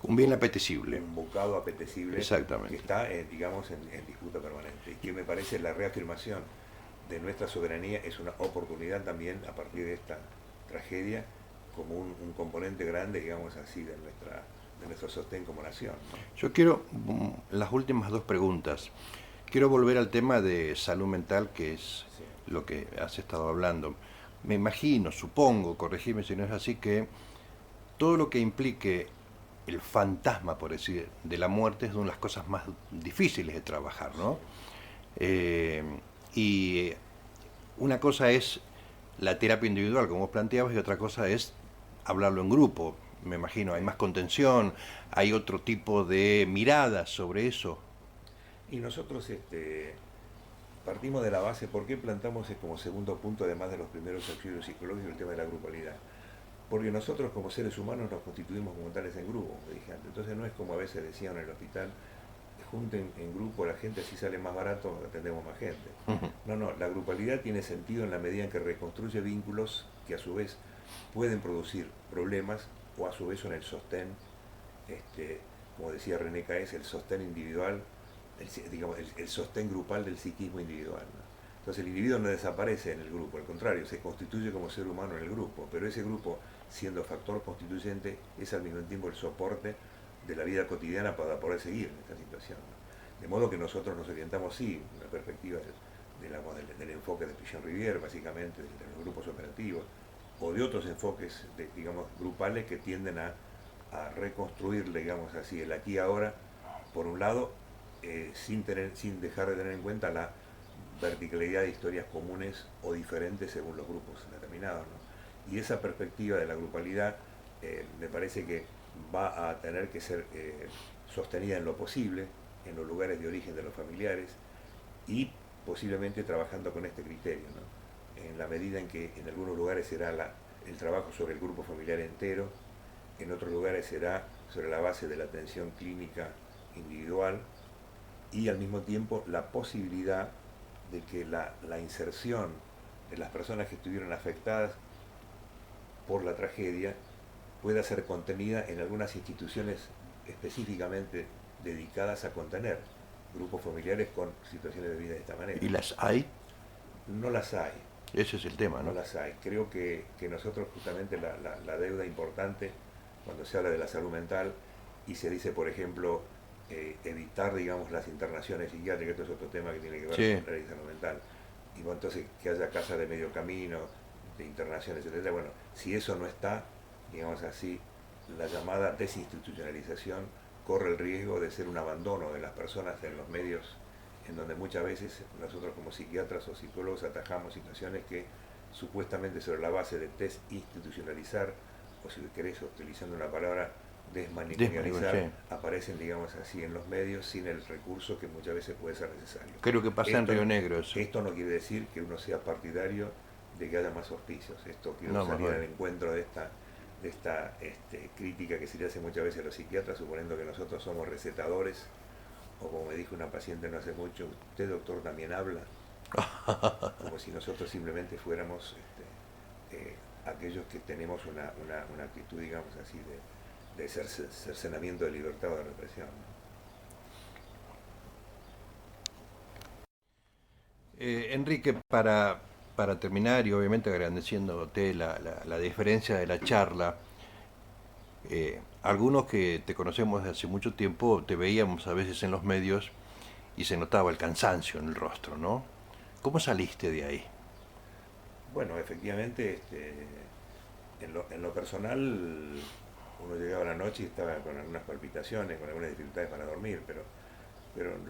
Un bien apetecible. un bocado apetecible que Exactamente. está, digamos, en disputa permanente. Y que me parece la reafirmación de nuestra soberanía es una oportunidad también a partir de esta tragedia como un componente grande, digamos así, de nuestro sostén como nación, ¿no? Yo quiero las últimas dos preguntas. Quiero volver al tema de salud mental, que es Sí. lo que has estado hablando. Me imagino, supongo, corregime si no es así, que todo lo que implique el fantasma, por decir, de la muerte es una de las cosas más difíciles de trabajar, ¿no? Eh, y una cosa es la terapia individual, como vos planteabas, y otra cosa es hablarlo en grupo. Me imagino, hay más contención, hay otro tipo de miradas sobre eso. Y nosotros partimos de la base, ¿por qué plantamos como segundo punto, además de los primeros auxilios psicológicos, el tema de la grupalidad? Porque nosotros como seres humanos nos constituimos como tales en grupo, como dije antes. Entonces no es como a veces decían en el hospital, junten en grupo a la gente, así sale más barato, atendemos más gente. No, no, la grupalidad tiene sentido en la medida en que reconstruye vínculos que a su vez pueden producir problemas o a su vez son el sostén, como decía René Caes, el sostén individual, digamos, el sostén grupal del psiquismo individual, ¿no? Entonces el individuo no desaparece en el grupo, al contrario, se constituye como ser humano en el grupo, pero ese grupo, siendo factor constituyente, es al mismo tiempo el soporte de la vida cotidiana para poder seguir en esta situación, ¿no? De modo que nosotros nos orientamos, sí, en la perspectiva del enfoque de Pichon-Rivière, básicamente, de los grupos operativos, o de otros enfoques, digamos, grupales que tienden a reconstruir, digamos así, el aquí y ahora, por un lado, sin dejar de tener en cuenta la verticalidad de historias comunes o diferentes según los grupos determinados, ¿no? Y esa perspectiva de la grupalidad me parece que va a tener que ser sostenida en lo posible, en los lugares de origen de los familiares y posiblemente trabajando con este criterio, ¿no? En la medida en que en algunos lugares será el trabajo sobre el grupo familiar entero, en otros lugares será sobre la base de la atención clínica individual y al mismo tiempo la posibilidad de que la inserción las personas que estuvieron afectadas por la tragedia pueda ser contenida en algunas instituciones específicamente dedicadas a contener grupos familiares con situaciones de vida de esta manera. ¿Y las hay? No las hay. Ese es el tema, ¿no? No las hay. Creo que nosotros justamente la deuda importante cuando se habla de la salud mental y se dice, por ejemplo, evitar, digamos, las internaciones psiquiátricas, esto es otro tema que tiene que ver Sí. con la salud mental. Y bueno, entonces que haya casas de medio camino, de internaciones, etcétera. Bueno, si eso no está, digamos así, la llamada desinstitucionalización corre el riesgo de ser un abandono de las personas en los medios, en donde muchas veces nosotros como psiquiatras o psicólogos atajamos situaciones que supuestamente sobre la base de desinstitucionalizar, o si querés, utilizando una palabra, desmanicomializar, Sí. aparecen, digamos así, en los medios sin el recurso que muchas veces puede ser necesario. Creo que pasa en Río Negro eso. Esto no quiere decir que uno sea partidario de que haya más hospicios. Esto quiero No, salir mejor. al encuentro de esta crítica que se le hace muchas veces a los psiquiatras, suponiendo que nosotros somos recetadores, o como me dijo una paciente no hace mucho, usted doctor también habla, como si nosotros simplemente fuéramos aquellos que tenemos una actitud, digamos así, de cercenamiento de libertad o de represión, ¿no? Enrique, para terminar y obviamente agradeciéndote la diferencia de la charla, algunos que te conocemos desde hace mucho tiempo te veíamos a veces en los medios y se notaba el cansancio en el rostro, ¿no? ¿Cómo saliste de ahí? Bueno, efectivamente, en lo personal, uno llegaba a la noche y estaba con algunas palpitaciones, con algunas dificultades para dormir, pero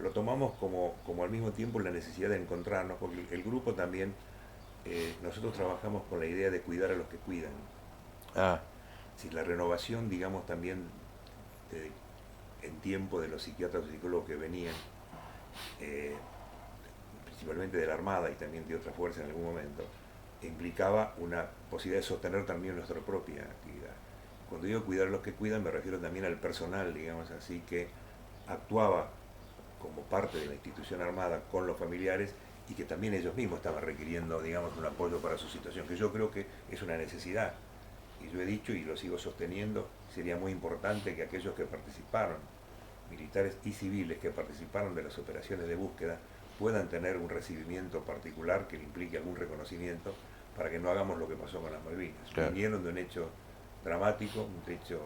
lo tomamos como al mismo tiempo la necesidad de encontrarnos, porque el grupo también, nosotros trabajamos con la idea de cuidar a los que cuidan. Ah, Si la renovación, digamos, también en tiempo de los psiquiatras o psicólogos que venían, eh, principalmente de la Armada y también de otras fuerzas en algún momento, implicaba una posibilidad de sostener también nuestra propia actividad. Cuando digo cuidar a los que cuidan, me refiero también al personal, digamos así, que actuaba como parte de la institución armada con los familiares y que también ellos mismos estaban requiriendo, digamos, un apoyo para su situación, que yo creo que es una necesidad. Y yo he dicho y lo sigo sosteniendo, sería muy importante que aquellos que participaron, militares y civiles que participaron de las operaciones de búsqueda, puedan tener un recibimiento particular que le implique algún reconocimiento para que no hagamos lo que pasó con las Malvinas. claro. Vinieron de un hecho dramático, un hecho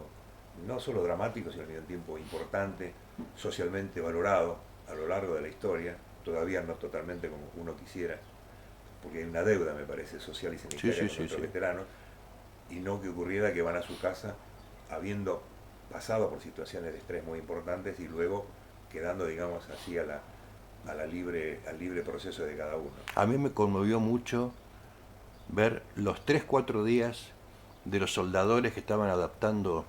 no solo dramático, sino al mismo tiempo importante, socialmente valorado a lo largo de la historia, todavía no totalmente como uno quisiera, porque hay una deuda, me parece, social y sanitaria con nuestros veteranos, y no que ocurriera que van a su casa habiendo pasado por situaciones de estrés muy importantes y luego quedando, digamos así, al libre proceso de cada uno. A mí me conmovió mucho ver los 3 4 días de los soldadores que estaban adaptando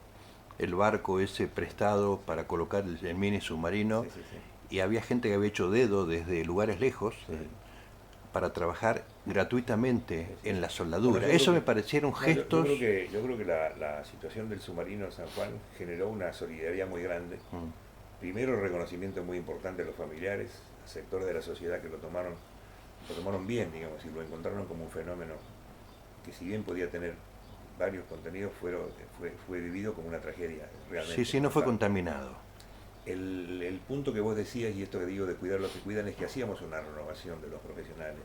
el barco ese prestado para colocar el mini submarino, Sí, sí, sí. y había gente que había hecho dedo desde lugares lejos para trabajar gratuitamente Sí, sí. en la Bueno, soldadura. yo Eso creo me que, parecieron no, gestos. yo creo que la situación del submarino San Juan generó una solidaridad muy grande. Primero, el reconocimiento muy importante de los familiares, sectores de la sociedad que lo tomaron bien, digamos, y lo encontraron como un fenómeno que, si bien podía tener varios contenidos, fue vivido como una tragedia realmente. Sí, sí, no fue importante. contaminado. El punto que vos decías, y esto que digo de cuidar a los que cuidan, es que hacíamos una renovación de los profesionales,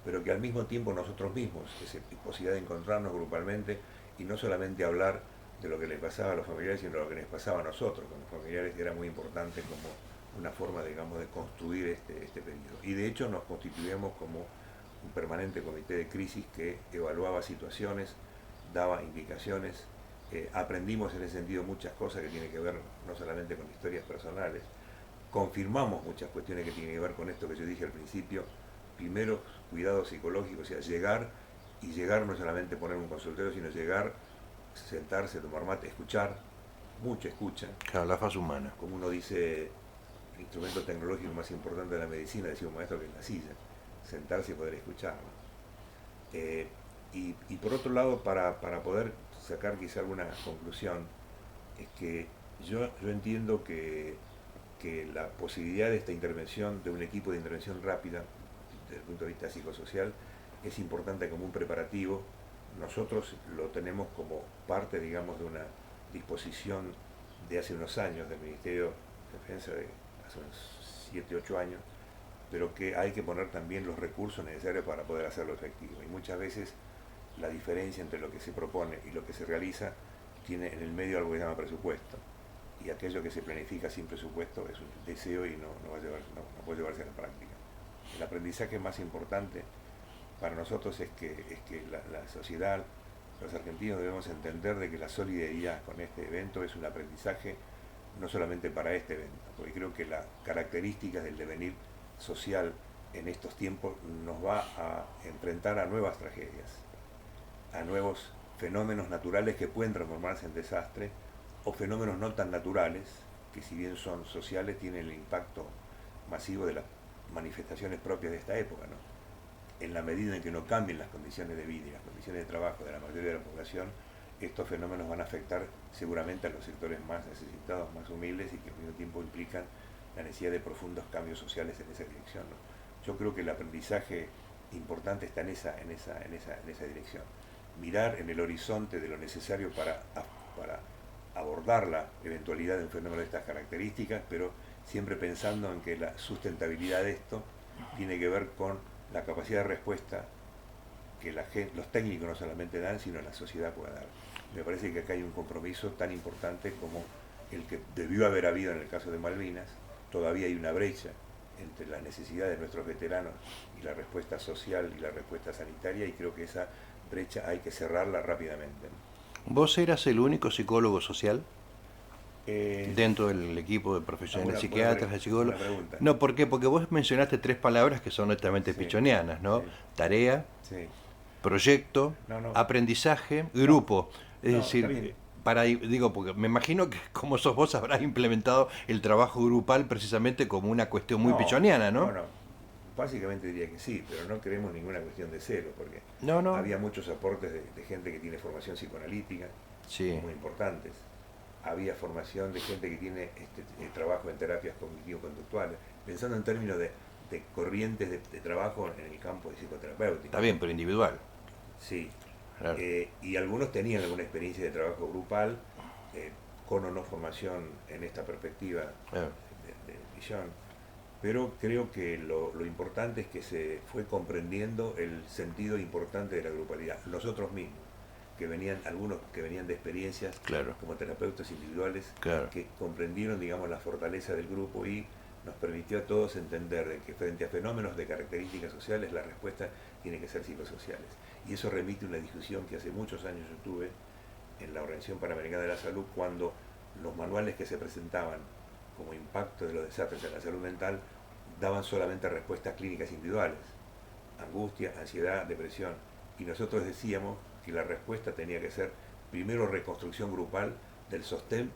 pero que al mismo tiempo nosotros mismos, esa posibilidad de encontrarnos grupalmente y no solamente hablar de lo que les pasaba a los familiares, sino de lo que les pasaba a nosotros como familiares, era muy importante como una forma, digamos, de construir este periodo. Y de hecho nos constituíamos como un permanente comité de crisis que evaluaba situaciones, daba indicaciones. Aprendimos en ese sentido muchas cosas que tienen que ver no solamente con historias personales, confirmamos muchas cuestiones que tienen que ver con esto que yo dije al principio, primero cuidado psicológico, o sea, llegar no solamente poner un consultorio, sino llegar, sentarse, tomar mate, escuchar, mucha escucha. Claro, la faz humana. Como uno dice, el instrumento tecnológico más importante de la medicina, decía un maestro, que es la silla, sentarse y poder escuchar, ¿no? Y por otro lado, para poder sacar quizá alguna conclusión, es que yo entiendo que la posibilidad de esta intervención, de un equipo de intervención rápida, desde el punto de vista psicosocial, es importante como un preparativo. Nosotros lo tenemos como parte, digamos, de una disposición de hace unos años del Ministerio de Defensa, de hace unos 7, 8 años, pero que hay que poner también los recursos necesarios para poder hacerlo efectivo. Y muchas veces la diferencia entre lo que se propone y lo que se realiza tiene en el medio algo que se llama presupuesto. Y aquello que se planifica sin presupuesto es un deseo y no puede llevarse a la práctica. El aprendizaje más importante para nosotros es que la sociedad, los argentinos debemos entender de que la solidaridad con este evento es un aprendizaje no solamente para este evento, porque creo que las características del devenir social en estos tiempos nos va a enfrentar a nuevas tragedias, a nuevos fenómenos naturales que pueden transformarse en desastre, o fenómenos no tan naturales, que si bien son sociales, tienen el impacto masivo de las manifestaciones propias de esta época, ¿no? En la medida en que no cambien las condiciones de vida y las condiciones de trabajo de la mayoría de la población, estos fenómenos van a afectar seguramente a los sectores más necesitados, más humildes, y que al mismo tiempo implican la necesidad de profundos cambios sociales en esa dirección, ¿no? Yo creo que el aprendizaje importante está en esa dirección. Mirar en el horizonte de lo necesario para abordar la eventualidad de un fenómeno de estas características, pero siempre pensando en que la sustentabilidad de esto tiene que ver con la capacidad de respuesta que los técnicos no solamente dan, sino la sociedad pueda dar. Me parece que acá hay un compromiso tan importante como el que debió haber habido en el caso de Malvinas. Todavía hay una brecha entre las necesidades de nuestros veteranos y la respuesta social y la respuesta sanitaria, y creo que esa brecha hay que cerrarla rápidamente. ¿Vos eras el único psicólogo social dentro del equipo de profesionales psiquiatras, de psicólogos? No, ¿por qué? Porque vos mencionaste 3 palabras que son netamente pichonianas, ¿no? Sí. Tarea, sí. Proyecto, aprendizaje, grupo. Es decir, porque me imagino que como sos vos habrás implementado el trabajo grupal precisamente como una cuestión muy pichoniana, ¿no? No, básicamente diría que sí, pero no queremos ninguna cuestión de cero, porque había muchos aportes de gente que tiene formación psicoanalítica, muy importantes. Había formación de gente que tiene trabajo en terapias cognitivo-conductuales, pensando en términos de corrientes de trabajo en el campo de psicoterapéutica. Está bien, pero individual. Sí. Claro. Y algunos tenían alguna experiencia de trabajo grupal, con o no formación en esta perspectiva de visión. Pero creo que lo importante es que se fue comprendiendo el sentido importante de la grupalidad. Nosotros mismos, algunos que venían de experiencias como terapeutas individuales, que comprendieron, digamos, la fortaleza del grupo, y nos permitió a todos entender de que frente a fenómenos de características sociales, la respuesta tiene que ser psicosociales. Y eso remite a una discusión que hace muchos años yo tuve en la Organización Panamericana de la Salud, cuando los manuales que se presentaban como impacto de los desastres en la salud mental daban solamente respuestas clínicas individuales: angustia, ansiedad, depresión. Y nosotros decíamos que la respuesta tenía que ser primero reconstrucción grupal del sostén,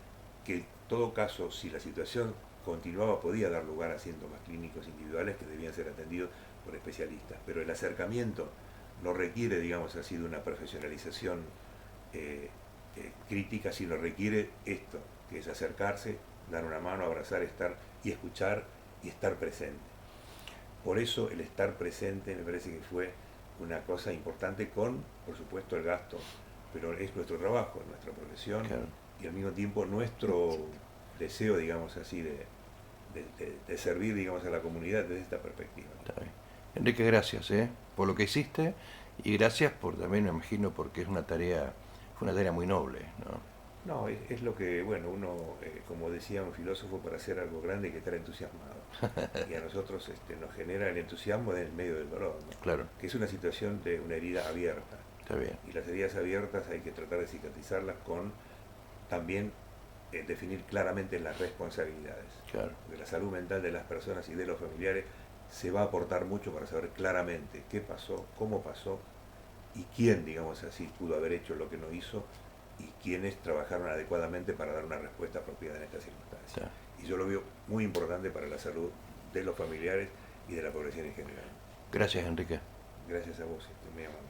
que en todo caso, si la situación continuaba, podía dar lugar a síntomas clínicos individuales que debían ser atendidos por especialistas. Pero el acercamiento no requiere, digamos así, de una profesionalización crítica, sino requiere esto, que es acercarse, dar una mano, abrazar, estar y escuchar y estar presente. Por eso el estar presente me parece que fue una cosa importante, con, por supuesto, el gasto, pero es nuestro trabajo, nuestra profesión, y al mismo tiempo nuestro deseo, digamos así, de servir, digamos, a la comunidad desde esta perspectiva. Está bien. Enrique, gracias por lo que hiciste, y gracias por también, me imagino, porque fue una tarea muy noble, ¿no? No, es lo que, bueno, uno, como decía un filósofo, para hacer algo grande hay que estar entusiasmado. Y a nosotros nos genera el entusiasmo en el medio del dolor, ¿no? Claro. Que es una situación de una herida abierta. Está bien. Y las heridas abiertas hay que tratar de cicatrizarlas con también definir claramente las responsabilidades. Claro. Porque la salud mental de las personas y de los familiares se va a aportar mucho para saber claramente qué pasó, cómo pasó, y quién, digamos así, pudo haber hecho lo que no hizo, y quiénes trabajaron adecuadamente para dar una respuesta apropiada en estas circunstancias. Sí. Y yo lo veo muy importante para la salud de los familiares y de la población en general. Gracias, Enrique. Gracias a vos, muy amable.